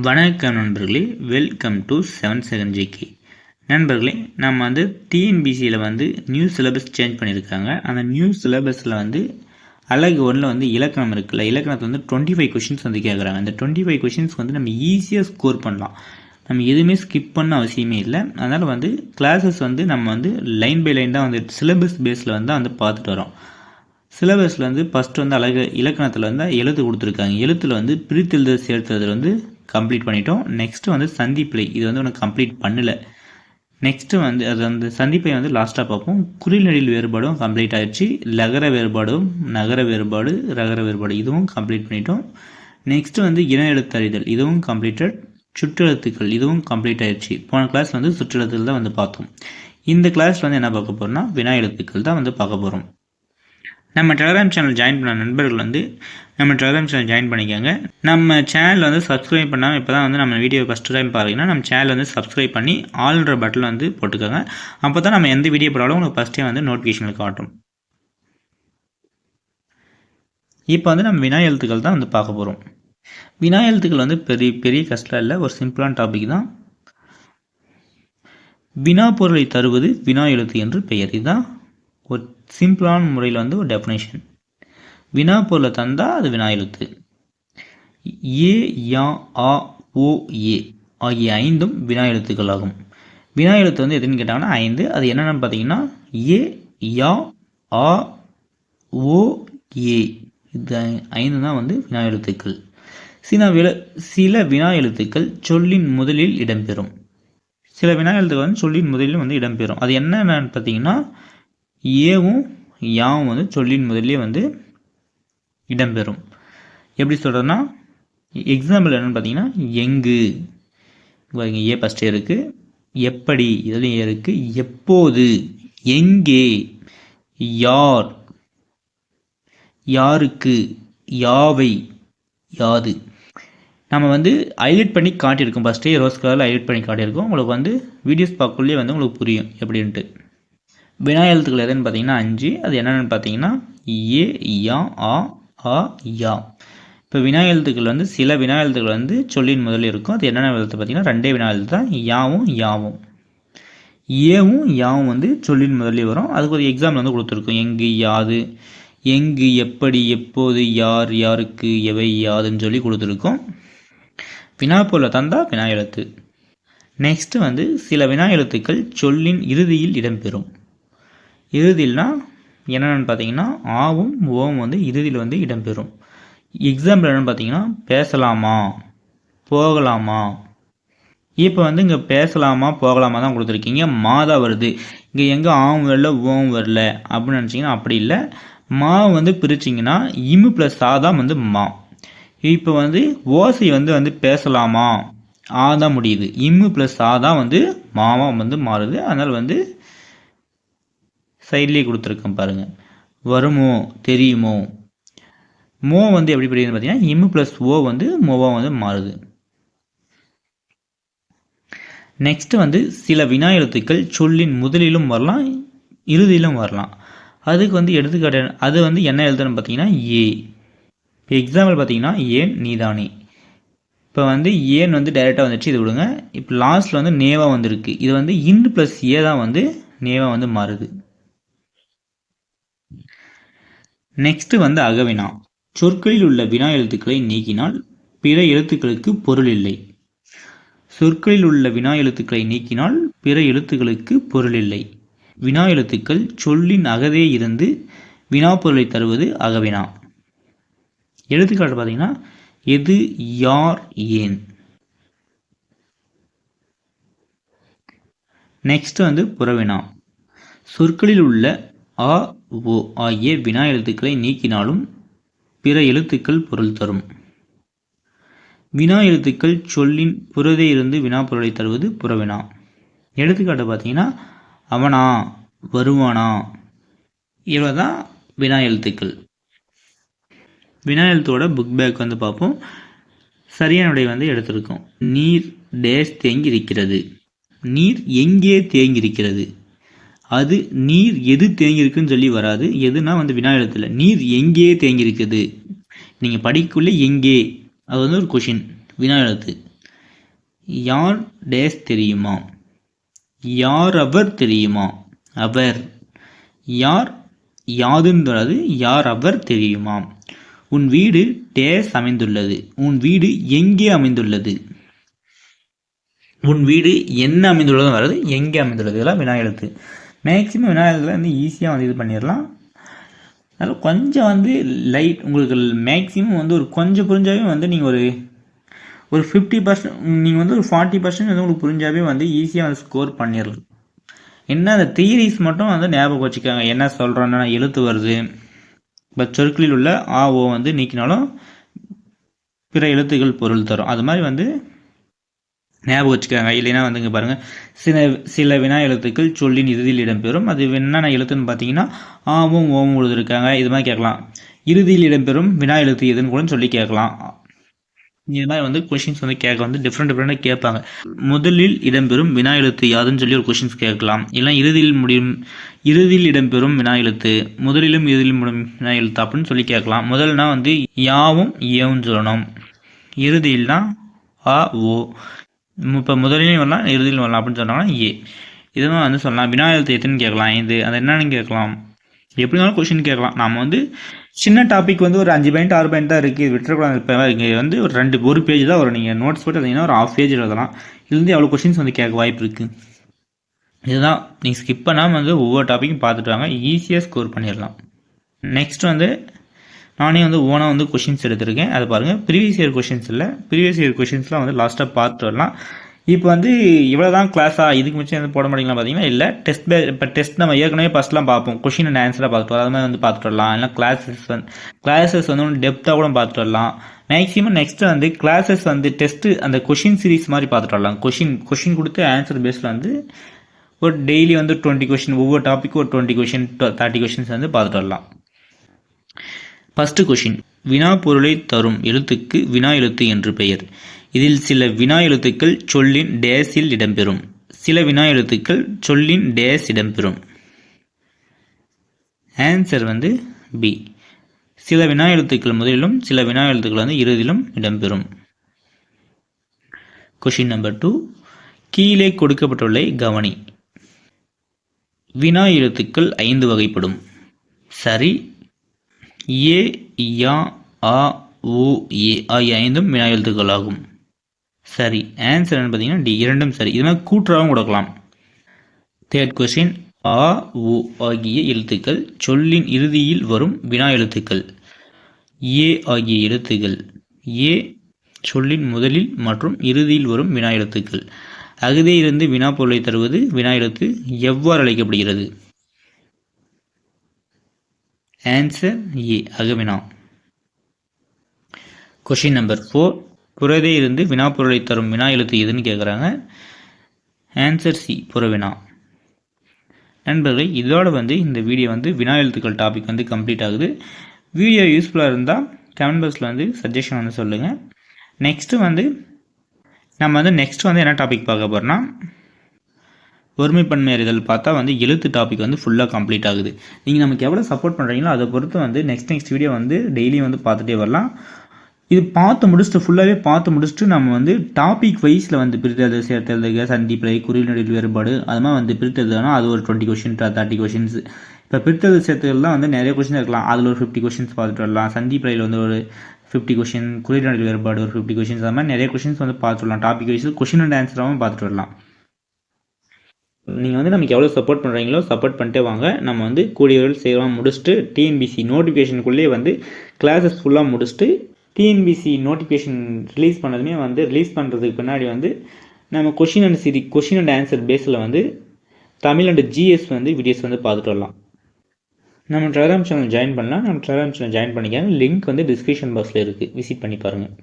வணக்கம் நண்பர்களே, welcome to 7 second GK. நண்பர்களே, நம்ம வந்து டிஎன்பிசியில் வந்து நியூ சிலபஸ் சேஞ்ச் பண்ணியிருக்காங்க. அந்த நியூ சிலபஸில் வந்து அழகு 1ல் வந்து இலக்கணம் இருக்குல்ல, இலக்கணத்தை வந்து 25 கொஷின்ஸ் வந்து கேட்குறாங்க. அந்த 25 கொஷின்ஸ் வந்து நம்ம ஈஸியாக ஸ்கோர் பண்ணலாம். நம்ம எதுவுமே ஸ்கிப் பண்ண அவசியமே இல்லை. அதனால் வந்து கிளாஸஸ் வந்து நம்ம வந்து லைன் பை லைன் தான் வந்து சிலபஸ் பேஸில் வந்து பார்த்துட்டு வரோம். சிலபஸில் வந்து ஃபஸ்ட்டு வந்து அழகு இலக்கணத்தில் வந்து எழுத்து கொடுத்துருக்காங்க. எழுத்தில் வந்து பிரித்தெழுத சேர்த்ததில் வந்து கம்ப்ளீட் பண்ணிட்டோம். நெக்ஸ்ட்டு வந்து சந்திப்பிழை, இது வந்து ஒன்று கம்ப்ளீட் பண்ணலை. நெக்ஸ்ட்டு வந்து அது அந்த சந்திப்பை வந்து லாஸ்ட்டாக பார்ப்போம். குறிநெடில் வேறுபாடும் கம்ப்ளீட் ஆகிடுச்சு. லகர வேறுபாடும், நகர வேறுபாடு, ரகர வேறுபாடு இதுவும் கம்ப்ளீட் பண்ணிட்டோம். நெக்ஸ்ட்டு வந்து இன எழுத்தறிதல், இதுவும் கம்ப்ளீட்டட். சுற்றெழுத்துக்கள், இதுவும் கம்ப்ளீட் ஆகிடுச்சு. போன கிளாஸ் வந்து சுற்றெழுத்துக்கள் தான் வந்து பார்த்தோம். இந்த கிளாஸில் வந்து என்ன பார்க்க போகிறோம்னா வினா எழுத்துக்கள் தான் வந்து பார்க்க போகிறோம். நம்ம டெலகிராம் சேனல் ஜாயின் பண்ண நண்பர்கள் வந்து நம்ம டெலகிராம் சேனல் ஜாயின் பண்ணிக்கோங்க. நம்ம சேனல் வந்து சப்ஸ்கிரைப் பண்ணாமல் இப்போ தான் வந்து நம்ம வீடியோ ஃபஸ்ட்டு டைம் பார்த்தீங்கன்னா நம்ம சேனல் வந்து சப்ஸ்கிரைப் பண்ணி ஆல்ன்ற பட்டன் வந்து போட்டுக்கோங்க. அப்போ தான் நம்ம எந்த வீடியோ போட்டாலும் உங்களுக்கு ஃபஸ்ட்டே வந்து நோட்டிஃபிகேஷனில் காட்டும். இப்போ வந்து நம்ம வினா எழுத்துக்கள் தான் வந்து பார்க்க போகிறோம். வினா எழுத்துக்கள் வந்து பெரிய கஷ்டம் இல்லை, ஒரு சிம்பிளான டாபிக் தான். வினா பொருளை தருவது வினா எழுத்து என்று பெயர். இதுதான் ஒரு சிம்பிளான முறையில் வந்து ஒரு டெஃபினேஷன். வினா பொருளை தந்தால் அது வினா எழுத்து. ஏ, யா, ஆ, ஓ, ஏ ஆகிய 5ம் வினா எழுத்துக்கள் ஆகும். வினா எழுத்து வந்து எதுன்னு கேட்டாங்கன்னா 5. அது என்னென்னு பார்த்தீங்கன்னா ஏ, யா, ஆ, ஓ, ஏ இது 5 தான் வந்து வினா எழுத்துக்கள். சில வினா எழுத்துக்கள் சொல்லின் முதலில் இடம்பெறும். சில வினா எழுத்துக்கள் வந்து சொல்லின் முதலில் வந்து இடம்பெறும். அது என்னென்னு பார்த்தீங்கன்னா ஏவும் யாவும் வந்து சொல்லின் முதலே வந்து இடம்பெறும். எப்படி சொல்கிறதுனா எக்ஸாம்பிள் என்னென்னு பார்த்தீங்கன்னா எங்கு, ஏ ஃபஸ்ட்டே இருக்குது. எப்படி, இதுலேயும் ஏ இருக்குது. எப்போது, எங்கே, யார், யாருக்கு, யாவை, யாது. நம்ம வந்து ஹைலைட் பண்ணி காட்டியிருக்கோம். ஃபஸ்ட்டே ரோஸ் கலரில் ஹைலைட் பண்ணி காட்டியிருக்கோம். உங்களுக்கு வந்து வீடியோஸ் பார்க்கக்குள்ளே வந்து உங்களுக்கு புரியும் எப்படின்ட்டு. வினா எழுத்துக்கள் எதுன்னு பார்த்தீங்கன்னா 5. அது என்னென்னு பார்த்தீங்கன்னா ஏ, யா, ஆ, யா. இப்போ வினா எழுத்துக்கள் வந்து சில வினா எழுத்துக்கள் வந்து சொல்லின் முதலில் இருக்கும். அது என்னென்ன எழுத்து பார்த்தீங்கன்னா 2 வினா எழுத்து தான், யாவும் யாவும். ஏவும் யாவும் வந்து சொல்லின் முதலில் வரும். அதுக்கு ஒரு எக்ஸாம்பிள் வந்து கொடுத்துருக்கும். எங்கு, யாது, எங்கு, எப்படி, எப்போது, யார், யாருக்கு, எவை, யாதுன்னு சொல்லி கொடுத்துருக்கோம். வினாப்பொருளை தந்தால் வினா எழுத்து. நெக்ஸ்ட்டு வந்து சில வினா எழுத்துக்கள் சொல்லின் இறுதியில் இடம்பெறும். இறுதியில்னா என்னென்னு பார்த்தீங்கன்னா ஆவும் ஓவும் வந்து இறுதியில் வந்து இடம்பெறும். எக்ஸாம்பிள் என்னென்னு பார்த்தீங்கன்னா பேசலாமா, போகலாமா. இப்போ வந்து இங்கே பேசலாமா போகலாமா தான் கொடுத்துருக்கீங்க. மாதா வருது. இங்கே எங்கே ஆவும் வரல ஓவும் வரல அப்படின்னு நினச்சிங்கன்னா அப்படி இல்லை. மா வந்து பிரிச்சிங்கன்னா இம்மு ப்ளஸ் ஆ தான் வந்து மா. இப்போ வந்து ஓசை வந்து பேசலாமா ஆ தான் முடியுது. இம்மு ப்ளஸ் ஆ தான் வந்து மாவா வந்து மாறுது. அதனால் வந்து சைட்லேயே கொடுத்துருக்கேன் பாருங்கள். வருமோ, தெரியுமோ. மோ வந்து எப்படி படிக்குதுன்னு பார்த்தீங்கன்னா இம்மு ப்ளஸ் ஓ வந்து மோவாக வந்து மாறுது. நெக்ஸ்ட்டு வந்து சில வினா எழுத்துக்கள் சொல்லின் முதலிலும் வரலாம், இறுதியிலும் வரலாம். அதுக்கு வந்து எடுத்துக்காட்டு அது வந்து என்ன எழுத்துன்னு பார்த்தீங்கன்னா ஏ. இப்போ எக்ஸாம்பிள் பார்த்தீங்கன்னா ஏன் நீதானே. இப்போ வந்து ஏன் வந்து டைரெக்டாக வந்துடுச்சு, இது விடுங்க. இப்போ லாஸ்ட்டில் வந்து நேவாக வந்துருக்கு. இது வந்து இண்டு ப்ளஸ் ஏ தான் வந்து நேவாக வந்து மாறுது. நெக்ஸ்ட் வந்து அகவினா. சொற்களில் உள்ள வினா எழுத்துக்களை நீக்கினால் பிற எழுத்துக்களுக்கு பொருள் இல்லை. சொற்களில் உள்ள வினா எழுத்துக்களை நீக்கினால் பிற எழுத்துக்களுக்கு பொருள் இல்லை. வினா எழுத்துக்கள் சொல்லின் அகதே இருந்து வினா பொருளை தருவது அகவினா. எடுத்துக்காட்டு பார்த்தீங்கன்னா எது, யார், ஏன். நெக்ஸ்ட் வந்து புறவினா. சொற்களில் உள்ள ஆ, ஓ ஆகிய வினா எழுத்துக்களை நீக்கினாலும் பிற எழுத்துக்கள் பொருள் தரும். வினா எழுத்துக்கள் சொல்லின் புறதே இருந்து வினா பொருளை தருவது புறவினா. எடுத்துக்காட்டு பார்த்தீங்கன்னா அவனா, வருவானா. இவ்வளோதான் வினா எழுத்துக்கள். வினா எழுத்தோட புக் பேக் வந்து பார்ப்போம். சரியான விடை வந்து எடுத்திருக்கோம். நீர் டேஸ் தேங்கி இருக்கிறது. நீர் எங்கே தேங்கி இருக்கிறது. அது நீர் எது தேங்கியிருக்குன்னு சொல்லி வராது. எதுனா வந்து வினா எழுத்துல நீர் எங்கே தேங்கியிருக்குது. நீங்கள் படிக்கக்குள்ளே எங்கே அது வந்து ஒரு கொஷின் வினா எழுத்து. யார் டேஸ் தெரியுமா? யார் அவர் தெரியுமா? அவர். யார் யாதுன்னு வராது. யார் அவர் தெரியுமா? உன் வீடு டேஸ் அமைந்துள்ளது. உன் வீடு எங்கே அமைந்துள்ளது? உன் வீடு என்ன அமைந்துள்ளதும் வராது, எங்கே அமைந்துள்ளது. இதெல்லாம் வினா எழுத்து. மேக்ஸிமம் வினா எழுத்துல வந்து ஈஸியாக வந்து இது பண்ணிடலாம். அதனால் கொஞ்சம் வந்து லைட் உங்களுக்கு மேக்ஸிமம் வந்து ஒரு கொஞ்சம் புரிஞ்சாவே வந்து நீங்கள் ஒரு 50%, நீங்கள் வந்து ஒரு 40% வந்து உங்களுக்கு புரிஞ்சாவே வந்து ஈஸியாக வந்து ஸ்கோர் பண்ணிடலாம். என்ன அந்த தியரிஸ் மட்டும் வந்து ஞாபகம் வச்சுக்காங்க. என்ன சொல்கிறோன்னா எழுத்து வருது, இப்போ சொற்களில் உள்ள ஆ ஓ வந்து நீக்கினாலும் பிற எழுத்துக்கள் பொருள் தரும். அது மாதிரி வந்து ஞாபகம் வச்சுக்காங்க. இல்லைன்னா வந்து இங்கே பாருங்கள், சில வினா எழுத்துக்கள் சொல்லின் இறுதியில் இடம்பெறும். அது என்னென்ன எழுத்துன்னு பார்த்தீங்கன்னா ஆவும் ஓவும் எழுதிருக்காங்க. இது மாதிரி கேட்கலாம். இறுதியில் இடம்பெறும் வினா எழுத்து எதுன்னு கூட சொல்லி கேட்கலாம். இது மாதிரி வந்து கொஷின்ஸ் வந்து கேட்க வந்து டிஃப்ரெண்டாக கேட்பாங்க. முதலில் இடம்பெறும் வினா எழுத்து யாதுன்னு சொல்லி ஒரு கொஷின்ஸ் கேட்கலாம். இல்லை இறுதியில் இடம்பெறும் வினா எழுத்து, முதலிலும் இறுதியிலும் முடியும் வினா எழுத்து அப்படின்னு சொல்லி கேட்கலாம். முதல்னா வந்து யாவும் ஏவும் சொல்லணும். இறுதியில்னா ஆ ஓ. இப்போ முதலிலையும் வரலாம், இறுதியிலும் வரலாம் அப்படின்னு சொன்னாங்கன்னா ஏ. இதுவும் வந்து சொல்லலாம். வினா எழுத்து எத்துன்னு கேட்கலாம். இது அது என்னன்னு கேட்கலாம். எப்படி இருந்தாலும் கொஷின் கேட்கலாம். நம்ம வந்து சின்ன டாபிக் வந்து ஒரு 5 பாயிண்ட் 6 பாயிண்ட் தான் இருக்குது, விட்டுறக்கூடாது. இப்போ இங்கே வந்து ஒரு பேஜ் தான் வரும். நீங்கள் நோட்ஸ் போட்டு பார்த்தீங்கன்னா ஒரு 1/2 பேஜ் எழுதலாம். இதுலேருந்து எவ்வளோ கொஷின்ஸ் வந்து கேட்க வாய்ப்பு இருக்குது. இதுதான் நீங்கள் ஸ்கிப் பண்ணாமல் வந்து ஒவ்வொரு டாப்பிக்கும் பார்த்துட்டு வாங்க, ஈஸியாக ஸ்கோர் பண்ணிடலாம். நெக்ஸ்ட் வந்து நானே வந்து ஓனாக வந்து கொஷின்ஸ் எடுத்திருக்கேன். அதை பாருங்கள். ப்ரீவியஸ் இயர் கொஷின்ஸ் இல்லை, ப்ரீவியஸ் இயர் கொஷின்ஸ்லாம் வந்து லாஸ்ட்டாக பார்த்துட்டு வரலாம். இப்போ வந்து இவ்வளோ தான் கிளாஸாக, இதுக்கு மிச்சம் எதுவும் போட மாட்டீங்களா பார்த்தீங்கன்னா இல்லை. இப்போ டெஸ்ட் நம்ம ஏற்கனவே ஃபஸ்ட்லாம் பார்ப்போம், கொஷின் அண்ட் ஆன்சராக பார்த்துட்டு வரோம். அது மாதிரி வந்து பார்த்துட்டு வரலாம். இல்லை கிளாஸஸ் வந்து ஒன்று டெப்த்தாக கூட பார்த்துட்டு வரலாம். மேக்ஸிமம் நெக்ஸ்ட் வந்து கிளாஸஸ் வந்து டெஸ்ட்டு அந்த கொஷின் சீரிஸ் மாதிரி பார்த்துட்டு வரலாம். கொஷின் கொடுத்து ஆன்சர் பேஸில் வந்து ஒரு டெய்லி வந்து 20 கொஷின், ஒவ்வொரு டாப்பிக்கும் ஒரு 20 கொஷின் 30 கொஷின்ஸ் வந்து பார்த்துட்டு வரலாம். ஃபஸ்ட்டு கொஷின், வினா பொருளை தரும் எழுத்துக்கு வினா எழுத்து என்று பெயர். இதில் சில வினா எழுத்துக்கள் சொல்லின் டேஸில் இடம்பெறும். சில வினா எழுத்துக்கள் சொல்லின் டேஸ் இடம்பெறும். ஆன்சர் வந்து பி. சில வினா எழுத்துக்கள் முதலிலும் சில வினா எழுத்துக்கள் வந்து இறுதியிலும் இடம்பெறும். கொஷின் நம்பர் 2, கீழே கொடுக்கப்பட்டுள்ள கவனி. வினா எழுத்துக்கள் 5 வகைப்படும். சரி. ஏ யா ஆ ஓ ஏ ஆகிய 5 வினா எழுத்துக்கள் ஆகும். சரி. ஆன்சர் என்ன பார்த்தீங்கன்னா டி, இரண்டும் சரி. இது மாதிரி கூற்றாகவும் கொடுக்கலாம். தேர்ட் கொஸ்டின், ஆ ஓ ஆகிய எழுத்துக்கள் சொல்லின் இறுதியில் வரும் வினா எழுத்துக்கள். ஏ ஆகிய எழுத்துக்கள் ஏ சொல்லின் முதலில் மற்றும் இறுதியில் வரும் வினா எழுத்துக்கள். அகுதே இருந்து வினா பொருளை தருவது வினா எழுத்து எவ்வாறு அழைக்கப்படுகிறது? ஆன்சர் ஏ, அகவினா. கொஷின் நம்பர் 4, புறதே இருந்து வினா பொருளை தரும் வினா எழுத்து எதுன்னு கேட்குறாங்க. ஆன்சர் சி, புறவினா. நண்பர்களே, இதோட வந்து இந்த வீடியோ வந்து வினா எழுத்துக்கள் டாபிக் வந்து கம்ப்ளீட் ஆகுது. வீடியோ யூஸ்ஃபுல்லாக இருந்தால் கமெண்ட் பாக்ஸில் வந்து சஜஷன் வந்து சொல்லுங்கள். நெக்ஸ்ட்டு வந்து நம்ம வந்து என்ன டாபிக் பார்க்க போகிறோன்னா, ஒருமைப்பன்மை அறிதல் பார்த்தா வந்து எழுத்து டாபிக் வந்து ஃபுல்லாக கம்ப்ளீட் ஆகுது. நீங்கள் நமக்கு எவ்வளோ சப்போர்ட் பண்ணுறீங்களோ அதை பொறுத்து வந்து நெக்ஸ்ட் வீடியோ வந்து டெய்லியும் வந்து பார்த்துட்டே வரலாம். இது ஃபுல்லாகவே பார்த்து முடிச்சுட்டு நம்ம வந்து டாபிக் வைஸில் வந்து பிரித்தெழுத, சேர்த்தெழுதுக, சந்திப்பிழை, குறில் நடுவில் வேறுபாடு, அது மாதிரி வந்து பிரித்தெழுதுனா அது ஒரு 20 கொஷின் 30 கொஷின்ஸ். இப்போ பிரித்தெழுது சேர்த்துலாம் வந்து நிறைய கொஷின் இருக்கலாம். அதில் ஒரு 50 கொஷின்ஸ் பார்த்துட்டு வரலாம். சந்திப்பிழையில் வந்து ஒரு 50 கொஷின், குறில் நடுவில் வேறுபாடு ஒரு 50 கொஷின்ஸ், அது மாதிரி நிறைய கொஷின்ஸ் வந்து பார்த்துட்டு வரலாம். டாபிக் வைஸில் கொஷின் அண்ட் ஆன்சராகவும் பார்த்துட்டு வரலாம். நீங்கள் வந்து நமக்கு எவ்வளோ சப்போர்ட் பண்ணுறீங்களோ சப்போர்ட் பண்ணிட்டே வாங்க. நம்ம வந்து கூடியவர்கள் செய்யலாம் முடிச்சுட்டு டிஎன்பிசி நோட்டிஃபிகேஷனுக்குள்ளேயே வந்து கிளாஸஸ் ஃபுல்லாக முடிச்சுட்டு டிஎன்பிசி நோட்டிஃபிகேஷன் ரிலீஸ் பண்ணதுமே வந்து ரிலீஸ் பண்ணுறதுக்கு பின்னாடி வந்து நம்ம கொஷின் அண்ட் ஆன்சர் பேஸில் வந்து தமிழ் அண்ட் ஜிஎஸ் வந்து வீடியோஸ் வந்து பார்த்துட்டு வரலாம். நம்ம டெலிகிராம் சேனல் ஜாயின் பண்ணலாம். நம்ம டெலிகிராம் சேனல் ஜாயின் பண்ணிக்காங்க. லிங்க் வந்து டிஸ்கிரிப்ஷன் பாக்ஸில் இருக்குது, விசிட் பண்ணி பாருங்கள்.